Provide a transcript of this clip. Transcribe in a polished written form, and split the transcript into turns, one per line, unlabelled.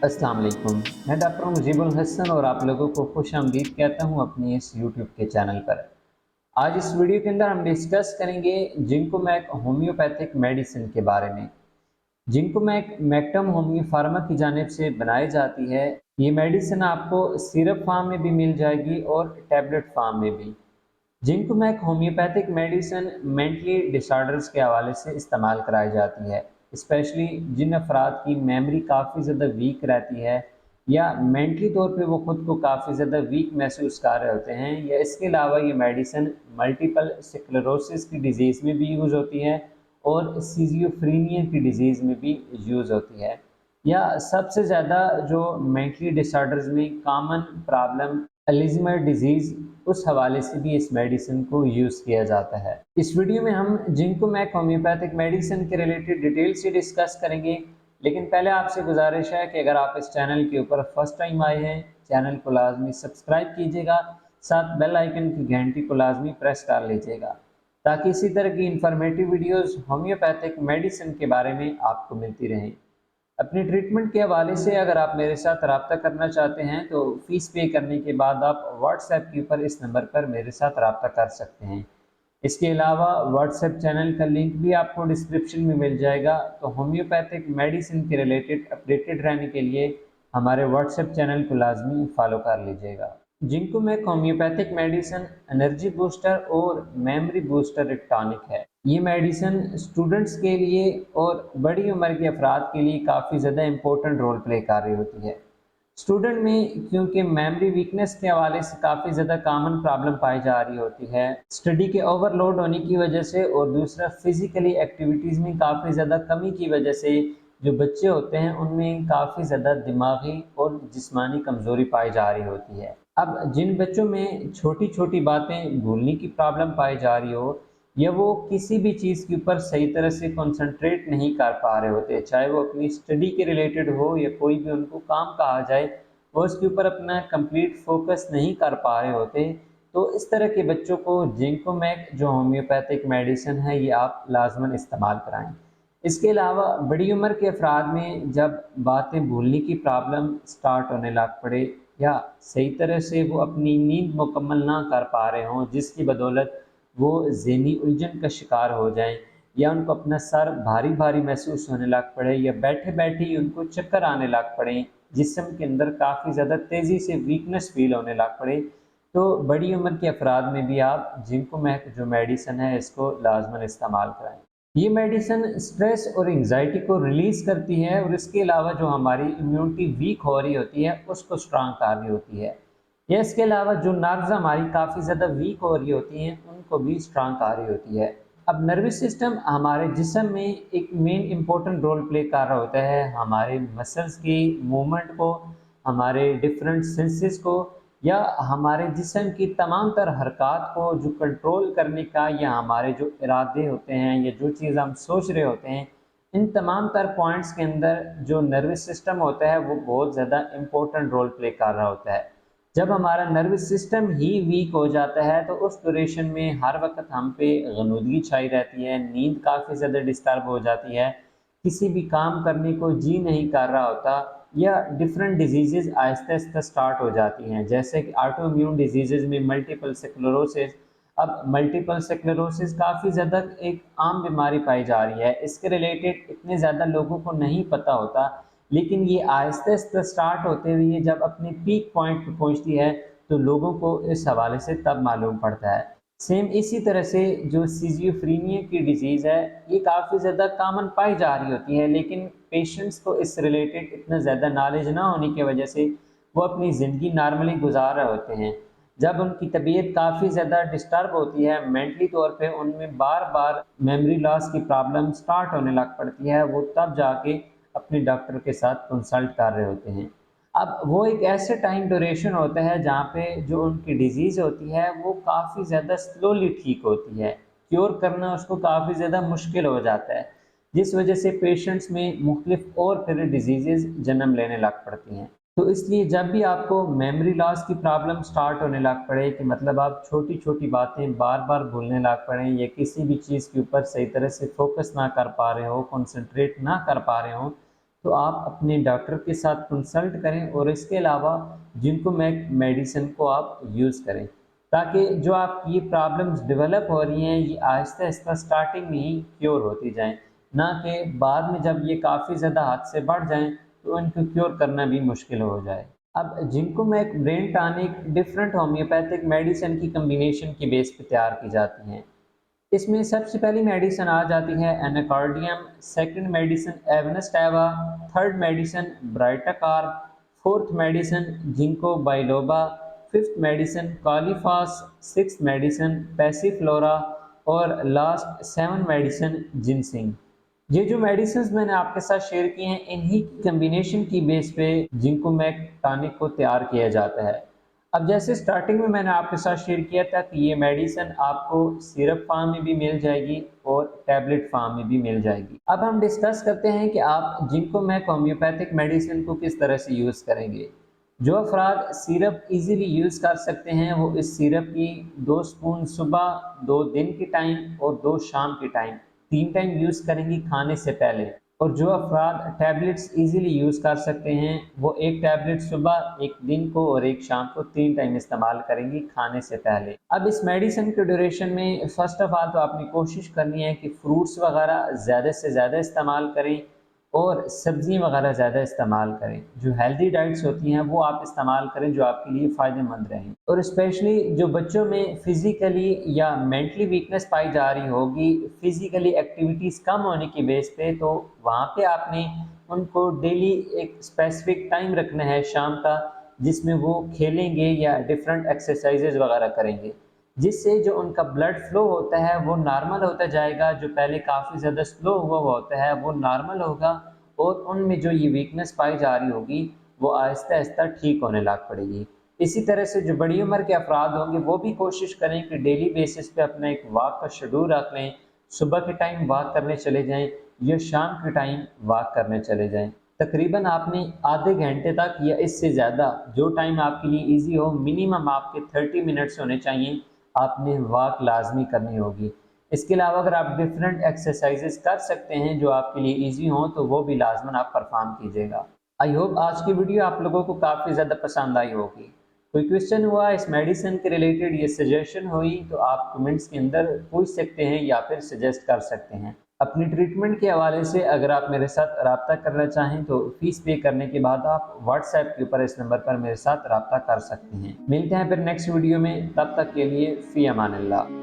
अस्सलाम वालेकुम। मैं डॉक्टर मुजीबुल हसन और आप लोगों को खुश आमदीद कहता हूँ अपनी इस यूट्यूब के चैनल पर। आज इस वीडियो के अंदर हम डिस्कस करेंगे जिंकोमैक होम्योपैथिक मेडिसिन के बारे में। जिंकोमैक मैक्टम होम्यो फार्मा की जानिब से बनाई जाती है। ये मेडिसिन आपको सिरप फार्म में भी मिल जाएगी और टैबलेट फार्म में भी। जिंकोमैक होम्योपैथिक मेडिसिन मेंटली डिसऑर्डर्स के हवाले से इस्तेमाल कराई जाती है, स्पेशली जिन अफराद की मेमोरी काफ़ी ज़्यादा वीक रहती है या मेंटली तौर पे वो खुद को काफ़ी ज़्यादा वीक महसूस कर रहे होते हैं, या इसके अलावा ये मेडिसिन मल्टीपल स्क्लेरोसिस की डिज़ीज़ में भी यूज़ होती है और सीजियोफ्रीनिया की डिज़ीज़ में भी यूज़ होती है, या सबसे ज़्यादा जो मेंटली डिसऑर्डर्स में कॉमन प्रॉब्लम अल्ज़ाइमर डिजीज़, उस हवाले से भी इस मेडिसिन को यूज़ किया जाता है। इस वीडियो में हम जिंकोमैक होम्योपैथिक मेडिसिन के रिलेटेड डिटेल से डिस्कस करेंगे, लेकिन पहले आपसे गुजारिश है कि अगर आप इस चैनल के ऊपर फर्स्ट टाइम आए हैं, चैनल को लाजमी सब्सक्राइब कीजिएगा, साथ बेल आइकन की घंटी को लाजमी प्रेस कर लीजिएगा, ताकि इसी तरह की इंफॉर्मेटिव वीडियोज़ होम्योपैथिक मेडिसिन के बारे में आपको मिलती रहें। अपनी ट्रीटमेंट के हवाले से अगर आप मेरे साथ रब्ता करना चाहते हैं तो फ़ीस पे करने के बाद आप व्हाट्सएप के ऊपर इस नंबर पर मेरे साथ रब्ता कर सकते हैं। इसके अलावा व्हाट्सएप चैनल का लिंक भी आपको डिस्क्रिप्शन में मिल जाएगा। तो होम्योपैथिक मेडिसिन के रिलेटेड अपडेटेड रहने के लिए हमारे व्हाट्सएप चैनल को लाजमी फॉलो कर लीजिएगा। जिंकोमैक होम्योपैथिक मेडिसिन एनर्जी बूस्टर और मेमोरी बूस्टर एक टॉनिक है। ये मेडिसिन स्टूडेंट्स के लिए और बड़ी उम्र के अफराद के लिए काफ़ी ज़्यादा इम्पोर्टेंट रोल प्ले कर रही होती है। स्टूडेंट में क्योंकि मेमोरी वीकनेस के हवाले से काफ़ी ज़्यादा कॉमन प्रॉब्लम पाई जा रही होती है, स्टडी के ओवरलोड होने की वजह से, और दूसरा फिज़िकली एक्टिविटीज़ में काफ़ी ज़्यादा कमी की वजह से जो बच्चे होते हैं उनमें काफ़ी ज़्यादा दिमागी और जिस्मानी कमज़ोरी पाई जा रही होती है। अब जिन बच्चों में छोटी छोटी बातें भूलने की प्रॉब्लम पाई जा रही हो, या वो किसी भी चीज़ के ऊपर सही तरह से कंसंट्रेट नहीं कर पा रहे होते, चाहे वो अपनी स्टडी के रिलेटेड हो या कोई भी उनको काम कहा जाए, वो उसके ऊपर अपना कंप्लीट फोकस नहीं कर पा रहे होते, तो इस तरह के बच्चों को जिंकोमैक जो होम्योपैथिक मेडिसिन है ये आप लाजमन इस्तेमाल कराएं। इसके अलावा बड़ी उम्र के अफराद में जब बातें भूलने की प्रॉब्लम स्टार्ट होने लग पड़े, या सही तरह से वो अपनी नींद मुकम्मल ना कर पा रहे हों, जिसकी बदौलत वो ज़हनी उलझन का शिकार हो जाएं, या उनको अपना सर भारी भारी महसूस होने लग पड़े, या बैठे बैठे ही उनको चक्कर आने लग पड़े, जिस्म के अंदर काफ़ी ज़्यादा तेज़ी से वीकनेस फील होने लग पड़े, तो बड़ी उम्र के अफराद में भी आप जिंकोमैक जो मेडिसिन है इसको लाजमन इस्तेमाल कराएं। ये मेडिसिन स्ट्रेस और एंग्जाइटी को रिलीज़ करती है, और इसके अलावा जो हमारी इम्यूनिटी वीक हो रही होती है उसको स्ट्रांग कर रही होती है, या इसके अलावा जो नर्व्स हमारी काफ़ी ज़्यादा वीक हो रही होती हैं उनको भी स्ट्रांग कर रही होती है। अब नर्वस सिस्टम हमारे जिस्म में एक मेन इम्पोर्टेंट रोल प्ले कर रहा होता है, हमारे मसल्स की मूवमेंट को, हमारे डिफरेंट सेंसेस को, या हमारे जिस्म की तमाम तर हरकत को जो कंट्रोल करने का, या हमारे जो इरादे होते हैं या जो चीज़ हम सोच रहे होते हैं, इन तमाम तर पॉइंट्स के अंदर जो नर्वस सिस्टम होता है वो बहुत ज़्यादा इम्पोर्टेंट रोल प्ले कर रहा होता है। जब हमारा नर्वस सिस्टम ही वीक हो जाता है तो उस ड्यूरेशन में हर वक्त हम पे गनुदगी छाई रहती है, नींद काफ़ी ज़्यादा डिस्टर्ब हो जाती है, किसी भी काम करने को जी नहीं कर रहा होता, या different disease Aahista Aahista start हो जाती हैं, जैसे कि ऑटो इम्यून डिजीज़ में मल्टीपल स्क्लेरोसिस। अब मल्टीपल स्क्लेरोसिस काफ़ी ज़्यादा एक आम बीमारी पाई जा रही है, इसके रिलेटेड इतने ज़्यादा लोगों को नहीं पता होता, लेकिन ये आहिस्ता आहिस्ता स्टार्ट होते हुए जब अपने पीक पॉइंट पे पहुंचती है तो लोगों को इस हवाले से तब मालूम पड़ता है। सेम इसी तरह से जो सीजियोफ्रीनिया की डिजीज़ है, ये काफ़ी ज़्यादा कॉमन पाई जा रही होती है, लेकिन पेशेंट्स को इस रिलेटेड इतना ज़्यादा नॉलेज ना होने की वजह से वो अपनी ज़िंदगी नॉर्मली गुजार रहे होते हैं। जब उनकी तबीयत काफ़ी ज़्यादा डिस्टर्ब होती है मेंटली तौर पे, उनमें बार बार मेमोरी लॉस की प्रॉब्लम स्टार्ट होने लग पड़ती है, वो तब जाके अपने डॉक्टर के साथ कंसल्ट कर रहे होते हैं। अब वो एक ऐसे टाइम ड्यूरेशन होता है जहाँ पे जो उनकी डिज़ीज़ होती है वो काफ़ी ज़्यादा स्लोली ठीक होती है, क्योर करना उसको काफ़ी ज़्यादा मुश्किल हो जाता है, जिस वजह से पेशेंट्स में मुख्तलिफ और फिर डिजीज़ जन्म लेने लग पड़ती हैं। तो इसलिए जब भी आपको मेमोरी लॉस की प्रॉब्लम स्टार्ट होने लग पड़े, कि मतलब आप छोटी छोटी बातें बार बार भूलने लग पड़े, या किसी भी चीज़ के ऊपर सही तरह से फोकस ना कर पा रहे हो, कंसंट्रेट ना कर पा रहे हो, तो आप अपने डॉक्टर के साथ कंसल्ट करें और इसके अलावा जिंको मैक मेडिसिन को आप यूज़ करें, ताकि जो आपकी ये प्रॉब्लम्स डेवलप हो रही हैं ये आहिस्ता आहिस्ता स्टार्टिंग में ही क्योर होती जाएं, ना कि बाद में जब ये काफ़ी ज़्यादा हद से बढ़ जाएं तो इनको क्योर करना भी मुश्किल हो जाए। अब जिनको Mac brain tonic different homeopathic medicine की कम्बिनेशन की बेस पे तैयार की जाती हैं। इसमें सबसे पहली मेडिसिन आ जाती है Anacardium, second medicine Avena sativa, third medicine Baryta carb, fourth medicine ginkgo biloba, fifth medicine Kali phos, sixth medicine Passiflora और लास्ट सेवन मेडिसिन जिनसिंग। ये जो मेडिसिन मैंने आपके साथ शेयर किए हैं इन्हीं की कम्बिनेशन की बेस पे जिंको मैक टॉनिक को तैयार किया जाता है। अब जैसे स्टार्टिंग में मैंने आपके साथ शेयर किया था कि ये मेडिसिन आपको सिरप फॉर्म में भी मिल जाएगी और टैबलेट फॉर्म में भी मिल जाएगी। अब हम डिस्कस करते हैं कि आप जिंको मैक होम्योपैथिक मेडिसिन को किस तरह से यूज़ करेंगे। जो अफराद सिरप इजीली यूज़ कर सकते हैं वो इस सिरप की 2 स्पून सुबह, 2 दिन के टाइम और 2 शाम के टाइम, 3 टाइम यूज़ करेंगी खाने से पहले। और जो अफराद टैबलेट्स इजीली यूज़ कर सकते हैं वो एक टैबलेट सुबह, एक दिन को और एक शाम को 3 टाइम इस्तेमाल करेंगी खाने से पहले। अब इस मेडिसिन के ड्यूरेशन में फ़र्स्ट ऑफ ऑल तो आपने कोशिश करनी है कि फ्रूट्स वगैरह ज़्यादा से ज़्यादा इस्तेमाल करें और सब्ज़ियाँ वगैरह ज़्यादा इस्तेमाल करें। जो हेल्दी डाइट्स होती हैं वो आप इस्तेमाल करें जो आपके लिए फ़ायदेमंद रहें। और स्पेशली जो बच्चों में फ़िज़िकली या मेंटली वीकनेस पाई जा रही होगी, फ़िज़िकली एक्टिविटीज़ कम होने की बेस पे, तो वहाँ पे आपने उनको डेली एक स्पेसिफ़िक टाइम रखना है शाम का, जिसमें वो खेलेंगे या डिफरेंट एक्सरसाइज़ेज़ वगैरह करेंगे। जिससे जो उनका ब्लड फ्लो होता है वो नॉर्मल होता जाएगा, जो पहले काफ़ी ज़्यादा स्लो हुआ होता है वो नॉर्मल होगा और उनमें जो ये वीकनेस पाई जा रही होगी वो आहिस्ता आहिस्ता ठीक होने लग पड़ेगी। इसी तरह से जो बड़ी उम्र के अफराद होंगे वो भी कोशिश करें कि डेली बेसिस पे अपना एक वॉक का शेड्यूल रख लें, सुबह के टाइम वॉक करने चले जाएं या शाम के टाइम वॉक करने चले जाएं। तकरीबन आपने आधे घंटे तक या इससे ज़्यादा जो टाइम आपके लिए ईजी हो, मिनिमम आपके 30 मिनट्स होने चाहिए, आपने वॉक लाजमी करनी होगी। इसके अलावा अगर आप डिफरेंट एक्सरसाइजेस कर सकते हैं जो आपके लिए इजी हों तो वो भी लाजमन आप परफॉर्म कीजिएगा। आई होप आज की वीडियो आप लोगों को काफ़ी ज़्यादा पसंद आई होगी। कोई क्वेश्चन हुआ इस मेडिसिन के रिलेटेड, ये सजेशन हुई तो आप कमेंट्स के अंदर पूछ सकते हैं या फिर सजेस्ट कर सकते हैं। अपनी ट्रीटमेंट के हवाले से अगर आप मेरे साथ रब्ता करना चाहें तो फीस पे करने के बाद आप व्हाट्सएप के ऊपर इस नंबर पर मेरे साथ रब्ता कर सकते हैं। मिलते हैं फिर नेक्स्ट वीडियो में, तब तक के लिए फ़ी अमान अल्लाह।